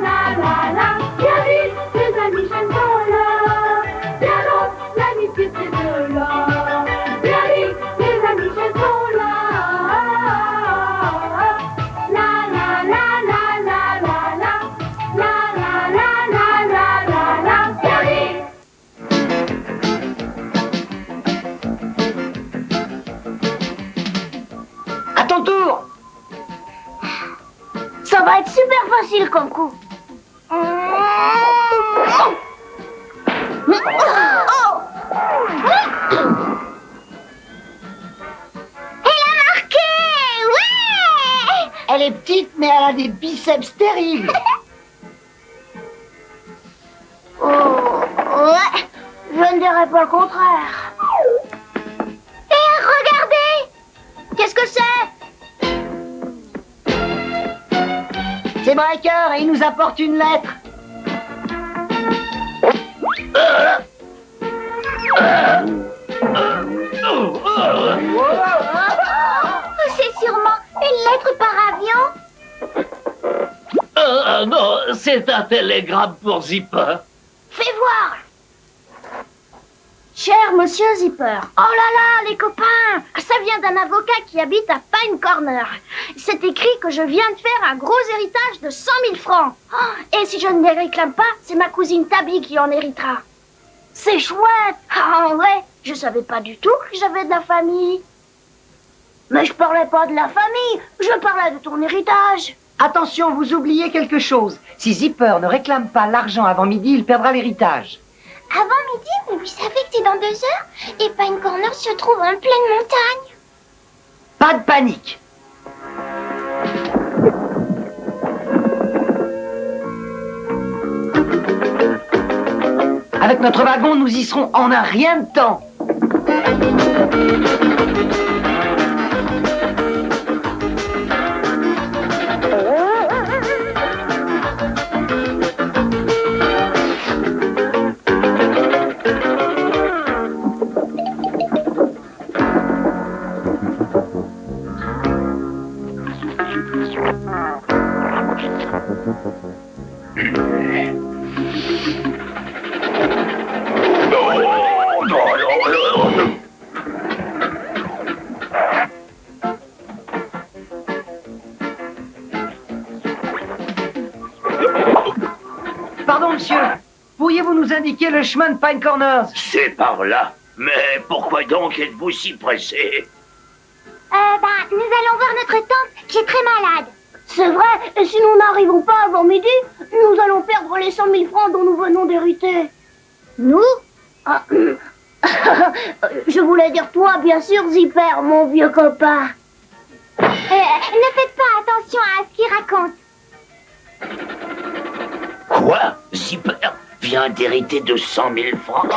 la la la. Bien vite, les amis jeunes sont là. Bien long, l'amitié c'est de là. Bien vite, les amis jeunes sont là. La la la la la la la. La la la la la la la. Bien vite. À ton tour! Ça va être super facile comme coup. Elle a marqué! Ouais! Elle est petite, mais elle a des biceps stériles. Oh, ouais, je ne dirais pas le contraire. Hé, regardez! Qu'est-ce que c'est? C'est Breaker et il nous apporte une lettre. C'est sûrement une lettre par avion. Non, c'est un télégramme pour Zipper. Fais voir. Cher monsieur Zipper. Oh là là, les copains. Ça vient d'un avocat qui habite à Pine Corner. C'est écrit que je viens de faire un gros héritage de 100 000 francs. Oh, et si je ne les réclame pas, c'est ma cousine Tabby qui en héritera. C'est chouette. Ah ouais, je savais pas du tout que j'avais de la famille. Mais je parlais pas de la famille, je parlais de ton héritage. Attention, vous oubliez quelque chose. Si Zipper ne réclame pas l'argent avant midi, il perdra l'héritage. Avant midi, mais vous savez que c'est dans 2 heures et Pine Corner se trouve en pleine montagne. Pas de panique. Avec notre wagon, nous y serons en un rien de temps. Pardon, monsieur. Pourriez-vous nous indiquer le chemin de Pine Corners? C'est par là. Mais pourquoi donc êtes-vous si pressé? Nous allons voir notre tante qui est très malade. C'est vrai, et si nous n'arrivons pas avant midi, nous allons perdre les 100 000 francs dont nous venons d'hériter. Nous? Je voulais dire toi, bien sûr, Zipper, mon vieux copain. Ne faites pas attention à ce qu'il raconte. Quoi? Zipper vient d'hériter de 100 000 francs?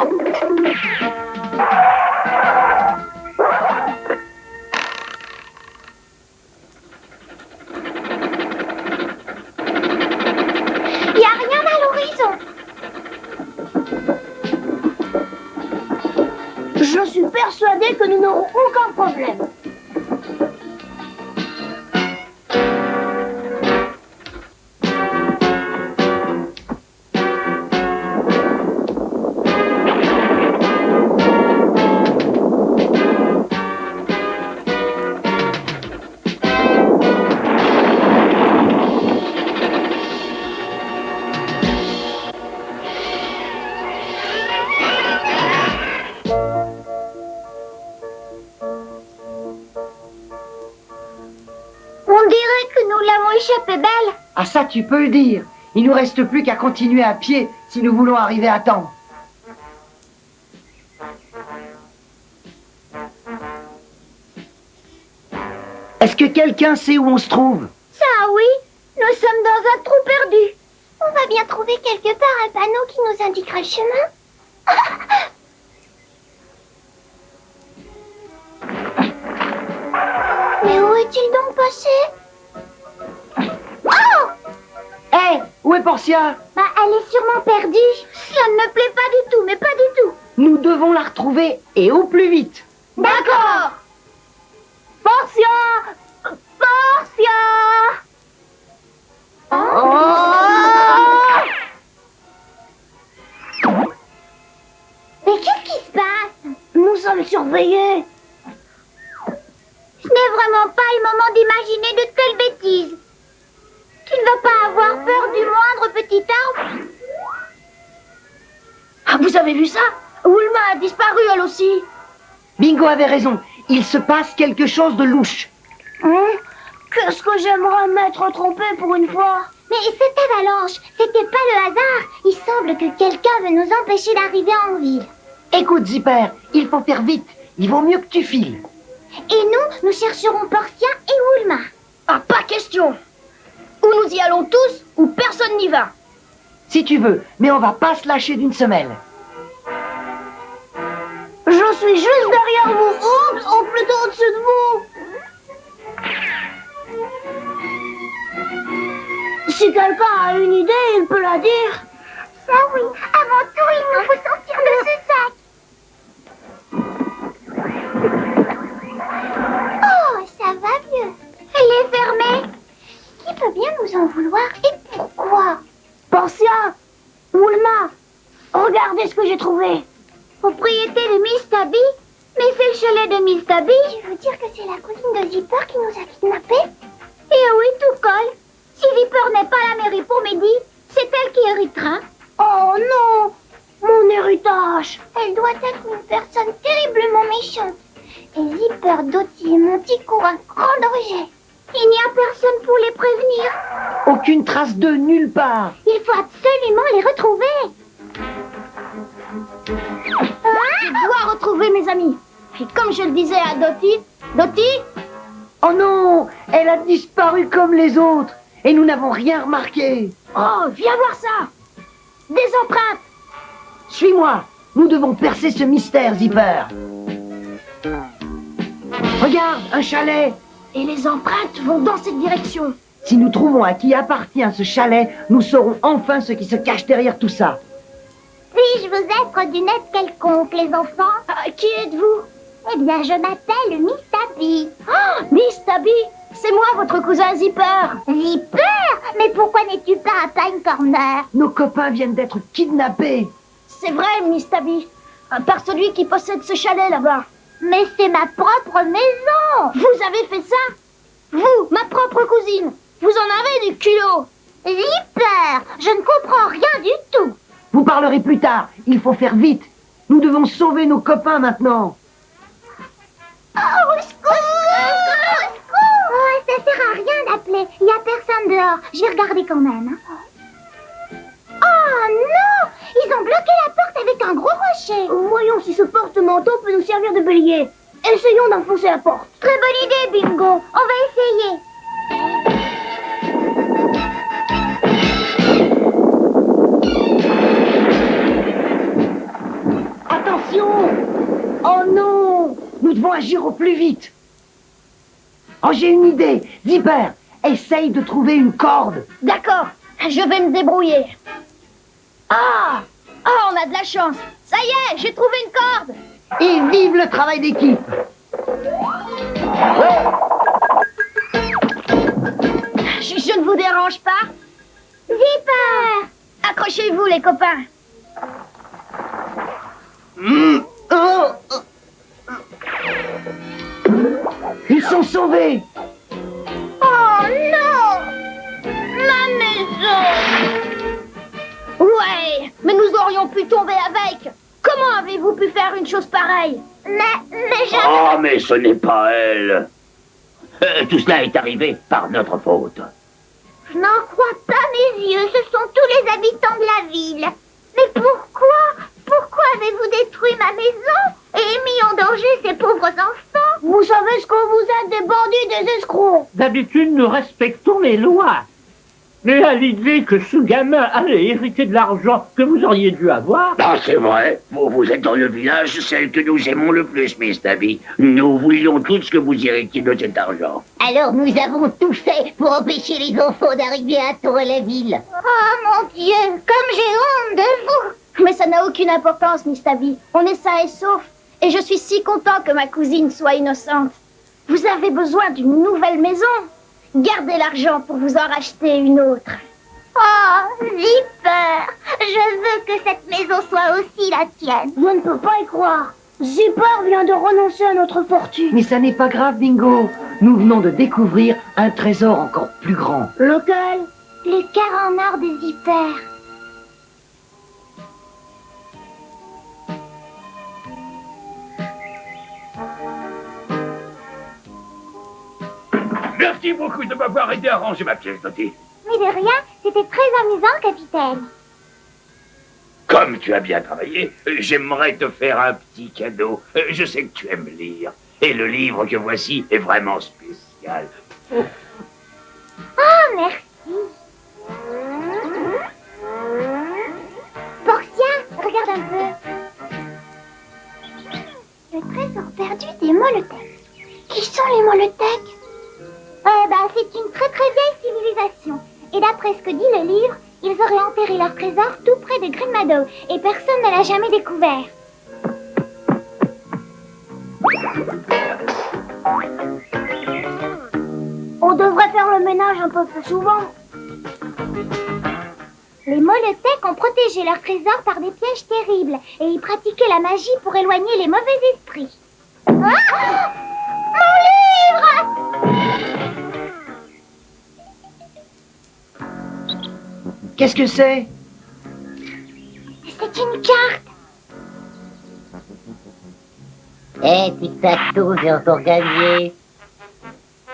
Il n'y a rien à l'horizon. Je suis persuadée que nous n'aurons aucun problème. On dirait que nous l'avons échappé belle. Ah ça, tu peux le dire. Il nous reste plus qu'à continuer à pied si nous voulons arriver à temps. Est-ce que quelqu'un sait où on se trouve? Ça oui, nous sommes dans un trou perdu. On va bien trouver quelque part un panneau qui nous indiquera le chemin. Mais où est-il donc passé? Oh! Hé, où est Portia? Bah, elle est sûrement perdue. Ça ne me plaît pas du tout, mais pas du tout. Nous devons la retrouver et au plus vite. D'accord. Portia! Portia! Oh! surveiller. Ce n'est vraiment pas le moment d'imaginer de telles bêtises. Tu ne vas pas avoir peur du moindre petit arbre? Ah, vous avez vu ça? Wilma a disparu, elle aussi. Bingo avait raison. Il se passe quelque chose de louche. Qu'est-ce que j'aimerais m'être trompé pour une fois. Mais cette avalanche, c'était pas le hasard. Il semble que quelqu'un veut nous empêcher d'arriver en ville. Écoute, Zipper, il faut faire vite. Il vaut mieux que tu files. Et nous chercherons Portia et Wilma. Ah, pas question. Ou nous y allons tous, ou personne n'y va. Si tu veux, mais on va pas se lâcher d'une semelle. Je suis juste derrière vous. Oups, ou plutôt au-dessus de vous. Si quelqu'un a une idée, il peut la dire. Ça oui, avant tout, il nous faut sortir de ce sac. Oh, ça va mieux. Elle est fermée. Qui peut bien nous en vouloir et pourquoi? Portia, Wilma, regardez ce que j'ai trouvé. Propriété de Miss Tabby? Mais c'est le chalet de Miss Tabby. Tu veux dire que c'est la cousine de Zipper qui nous a kidnappés? Eh oui, tout colle. Si Zipper n'est pas à la mairie pour midi, c'est elle qui héritera. Oh non, mon héritage. Elle doit être une personne terriblement méchante. Et Zipper, Dottie et Monty courent un grand danger. Il n'y a personne pour les prévenir. Aucune trace d'eux nulle part. Il faut absolument les retrouver. Je dois retrouver mes amis. Et comme je le disais à Dottie, Dottie, Oh non, elle a disparu comme les autres. Et nous n'avons rien remarqué. oh, viens voir ça. Des empreintes. Suis-moi. Nous devons percer ce mystère, Zipper. Regarde, un chalet. Et les empreintes vont dans cette direction. Si nous trouvons à qui appartient ce chalet, nous saurons enfin ce qui se cache derrière tout ça. Puis-je vous être d'une aide quelconque, les enfants? Qui êtes-vous? Eh bien, je m'appelle Miss Tabby. Oh, Miss Tabby, c'est moi, votre cousin Zipper. Zipper? Mais pourquoi n'es-tu pas à Pine Corner? Nos copains viennent d'être kidnappés. C'est vrai, Miss Tabby. Par celui qui possède ce chalet là-bas. Mais c'est ma propre maison. Vous avez fait ça? Vous, ma propre cousine. Vous en avez du culot. Zipper, je ne comprends rien du tout. Vous parlerez plus tard. Il faut faire vite. Nous devons sauver nos copains maintenant. Oh, au secours! Au secours! Oh, ça sert à rien d'appeler. Il n'y a personne dehors. Je vais regarder quand même. Oh non! Ils ont bloqué la porte avec un gros rocher. Voyons si ce porte-manteau peut nous servir de bélier. Essayons d'enfoncer la porte. Très bonne idée, Bingo. On va essayer. Attention! Oh non! Nous devons agir au plus vite. Oh, j'ai une idée. Zipper, essaye de trouver une corde. D'accord, je vais me débrouiller. Ah! Ah, on a de la chance. Ça y est, j'ai trouvé une corde. Et vive le travail d'équipe. Je ne vous dérange pas? Zipper! Accrochez-vous, les copains. Ils sont sauvés. Oh non! Ma maison! Ouais, mais nous aurions pu tomber avec. Comment avez-vous pu faire une chose pareille? Mais je... Oh, mais ce n'est pas elle. Tout cela est arrivé par notre faute. Je n'en crois pas mes yeux, ce sont tous les habitants de la ville. Mais pourquoi avez-vous détruit ma maison et mis en danger ces pauvres enfants? Vous savez ce que vous êtes, des bandits, des escrocs. D'habitude, nous respectons les lois. Mais à l'idée que ce gamin allait hériter de l'argent que vous auriez dû avoir... Ah, c'est vrai. Vous êtes dans le village, celle que nous aimons le plus, Miss Tabby. Nous voulions tous que vous héritiez de cet argent. Alors nous avons tout fait pour empêcher les enfants d'arriver à temps à la ville. Oh mon Dieu, comme j'ai honte de vous. Mais ça n'a aucune importance, Miss Tabby. On est sains et saufs. Et je suis si content que ma cousine soit innocente. Vous avez besoin d'une nouvelle maison. Gardez l'argent pour vous en racheter une autre. Oh, Zipper, je veux que cette maison soit aussi la tienne. Je ne peux pas y croire. Zipper vient de renoncer à notre fortune. Mais ça n'est pas grave, Bingo. Nous venons de découvrir un trésor encore plus grand. Lequel? Le carré en or de Zipper. Merci beaucoup de m'avoir aidé à ranger ma pièce, Dottie. Mais de rien, c'était très amusant, capitaine. Comme tu as bien travaillé, j'aimerais te faire un petit cadeau. Je sais que tu aimes lire. Et le livre que voici est vraiment spécial. Oh, merci. Portia, regarde un peu. Le trésor perdu des Molotecs. Qui sont les Molotecs? C'est une très très vieille civilisation. Et d'après ce que dit le livre, ils auraient enterré leur trésor tout près de Green Meadow. Et personne ne l'a jamais découvert. On devrait faire le ménage un peu plus souvent. Les Molotecs ont protégé leur trésor par des pièges terribles et ils pratiquaient la magie pour éloigner les mauvais esprits. Ah! Mon livre! Qu'est-ce que c'est? C'est une carte. Tic-tac-toe, j'ai encore gagné.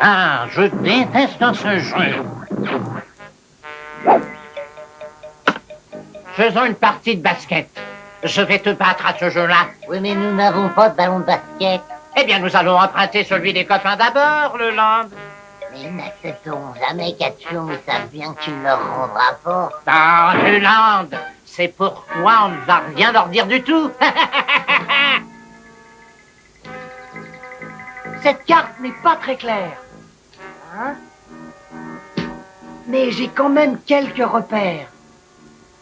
Ah, je déteste ce jeu. Faisons une partie de basket. Je vais te battre à ce jeu-là. Oui, mais nous n'avons pas de ballon de basket. Eh bien, nous allons emprunter celui des copains d'abord, le land. Mais ils n'accepteront jamais qu'Action, ils savent bien que tu ne leur rendras pas. Ah, le land, c'est pourquoi on ne va rien leur dire du tout. Cette carte n'est pas très claire. Hein? Mais j'ai quand même quelques repères.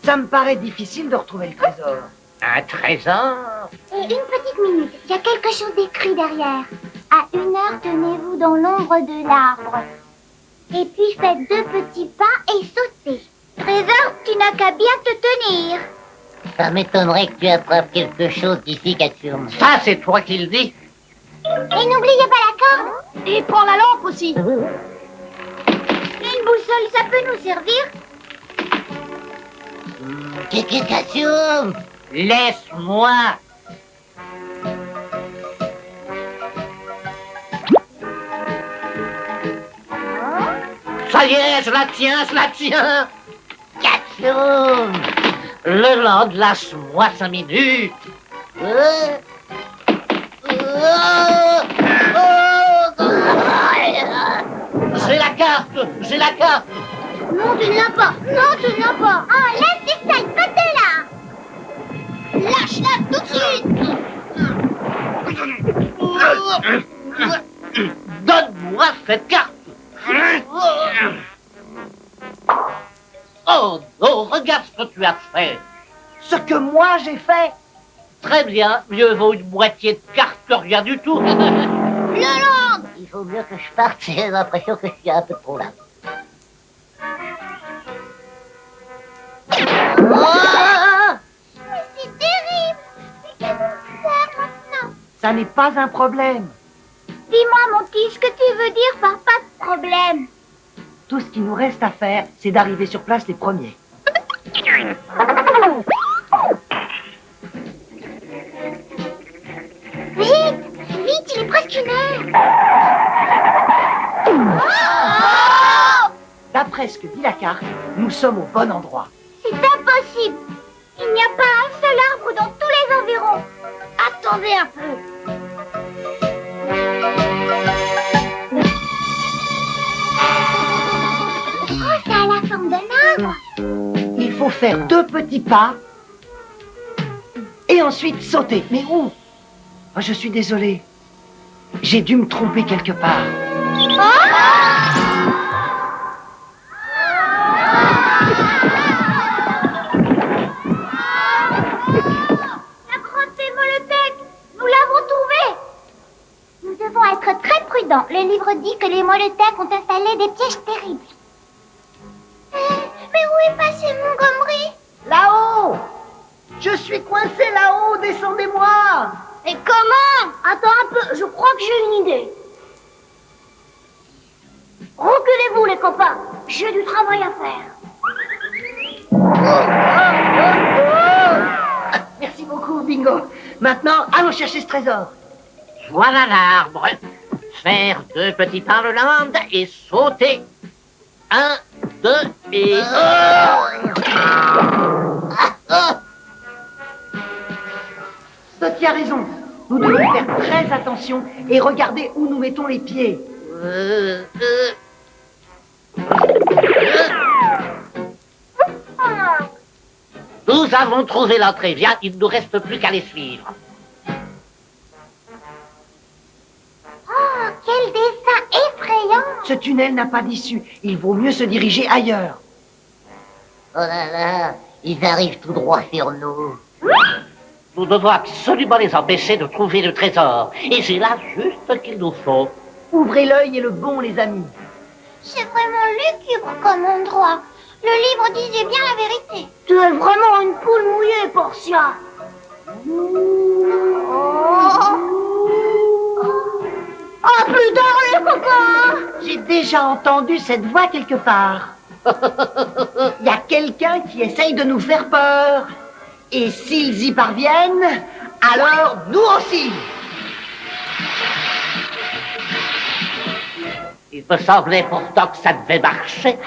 Ça me paraît difficile de retrouver le trésor. Un trésor? Et une petite minute, il y a quelque chose d'écrit derrière. À 1 heure, tenez-vous dans l'ombre de l'arbre. Et puis faites 2 petits pas et sautez. Trésor, tu n'as qu'à bien te tenir. Ça m'étonnerait que tu attrapes quelque chose d'ici, Katsum. Ça, c'est toi qui le dis. Et n'oubliez pas la corde. Et prends la lampe aussi. Une boussole, ça peut nous servir. Katsum, Laisse-moi. Ça y est, je la tiens. Katsum. Le land, lâche-moi 5 minutes. J'ai la carte. Non, tu ne l'as pas. Non, tu ne l'as pas. Oh, laisse ça de côté là. Lâche-la tout de suite. Donne-moi cette carte. Oh non, regarde ce que tu as fait. Ce que moi j'ai fait. Très bien, mieux vaut une moitié de carte que rien du tout. Yolande! il faut mieux que je parte, j'ai l'impression que je suis un peu trop là. Mais c'est terrible! Mais qu'est-ce qu'on fait maintenant? Ça n'est pas un problème. Dis-moi, mon petit, ce que tu veux dire par pas de problème. Tout ce qu'il nous reste à faire, c'est d'arriver sur place les premiers. Vite! Vite, il est presque 1 heure! D'après ce que dit la carte, nous sommes au bon endroit. C'est impossible! Il n'y a pas un seul arbre dans tous les environs! Attendez un peu! Oh, ça a la forme d'un arbre! Il faut faire 2 petits pas et ensuite sauter. Mais où? Oh, je suis désolé. J'ai dû me tromper quelque part. La grotte des Molotecs! Nous l'avons trouvée! Nous devons être très prudents. Le livre dit que les Molotecs ont installé des pièges terribles. Mais où est passé Montgomery? Là-haut! Je suis coincé là-haut, descendez-moi! Et comment? Attends un peu, je crois que j'ai une idée. Reculez-vous les copains, j'ai du travail à faire. Merci beaucoup, Bingo. Maintenant, allons chercher ce trésor. Voilà l'arbre. Faire 2 petits pas le land et sauter. 1, 2 et... Stotti a raison. Nous devons faire très attention et regarder où nous mettons les pieds. Nous avons trouvé l'entrée. Viens, il ne nous reste plus qu'à les suivre. Oh, quel dessin effrayant! Ce tunnel n'a pas d'issue. Il vaut mieux se diriger ailleurs. Oh là là, ils arrivent tout droit sur nous. Nous devons absolument les empêcher de trouver le trésor. Et c'est là juste ce qu'il nous faut. Ouvrez l'œil et le bon, les amis. C'est vraiment lugubre comme endroit. Le livre disait bien la vérité. Tu es vraiment une poule mouillée, Portia. Oh, plus tard, les copains! J'ai déjà entendu cette voix quelque part. Il y a quelqu'un qui essaye de nous faire peur. Et s'ils y parviennent, alors nous aussi. Il me semblait pourtant que ça devait marcher.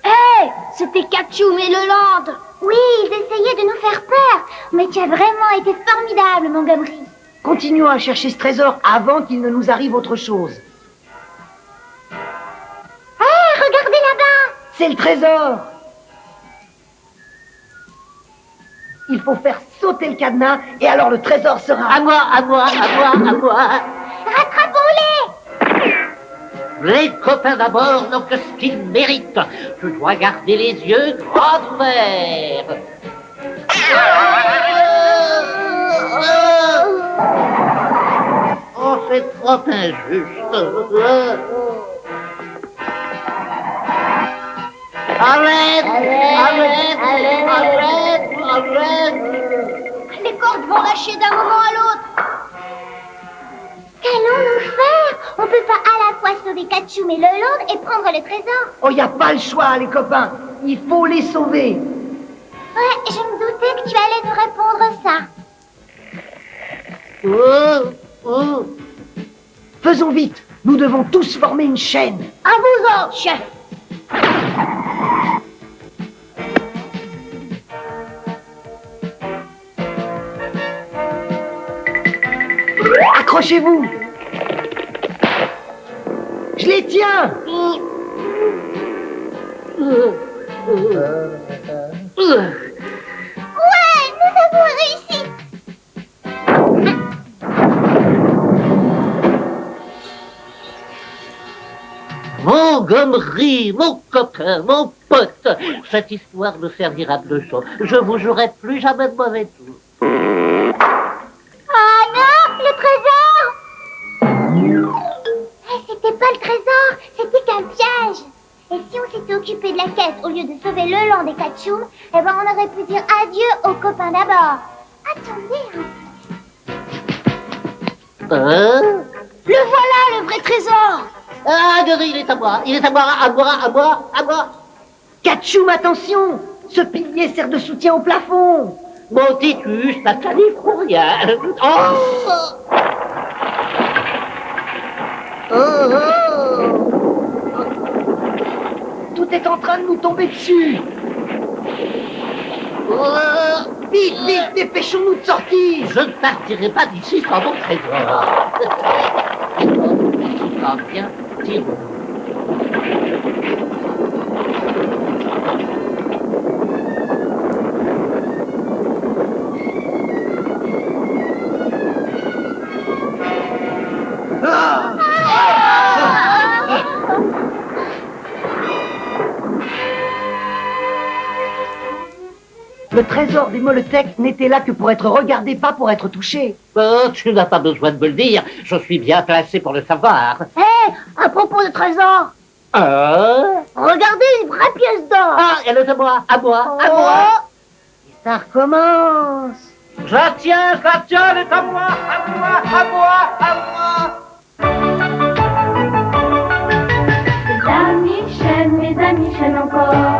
Hey, c'était Ketchum et Leland. Oui, ils essayaient de nous faire peur. Mais tu as vraiment été formidable, Montgomery. Continuons à chercher ce trésor avant qu'il ne nous arrive autre chose. Hey, regardez là-bas. C'est le trésor. Il faut faire sauter le cadenas et alors le trésor sera... À moi, à moi, à moi, à moi. Rattrapons-les. Les copains d'abord n'ont que ce qu'ils méritent. Je dois garder les yeux grands ouverts. Oh, c'est trop injuste. Arrête, arrête, arrête, arrête. Les cordes vont lâcher d'un moment à l'autre. Qu'allons-nous faire? On peut pas à la fois sauver Ketchum et Leland et prendre le trésor. Oh, il n'y a pas le choix, les copains. Il faut les sauver. Ouais, je me doutais que tu allais nous répondre ça. Oh, oh. Faisons vite. Nous devons tous former une chaîne. À vous autres, chef. Accrochez-vous. Je les tiens. Ouais, nous avons réussi. Montgomery, mon copain, mon pote, cette histoire ne servira de leçon. Je vous jouerai plus jamais de mauvais tours. Ah non, le trésor. C'était pas le trésor, c'était qu'un piège. Et si on s'était occupé de la caisse au lieu de sauver Leland et Ketchum, eh ben on aurait pu dire adieu aux copains d'abord. Attendez. Le voilà, le vrai trésor. Ah, il est à moi, il est à moi, à moi, à moi, à moi. Ketchum, attention. Ce pilier sert de soutien au plafond. Mon Titus n'a qu'à n'y pour rien. Tout est en train de nous tomber dessus. Vite, vite, dépêchons-nous de sortir. Je ne partirai pas d'ici sans mon trésor. Ah bien, tirons. Le trésor des Molotech n'était là que pour être regardé, pas pour être touché. Oh, tu n'as pas besoin de me le dire. Je suis bien placé pour le savoir. Hé, à propos de trésor, Regardez, une vraie pièce d'or. Ah, elle est à moi, à moi, à moi. Et ça recommence. Je la tiens, elle est à moi, à moi, à moi, à moi. Mes amis chaînent encore.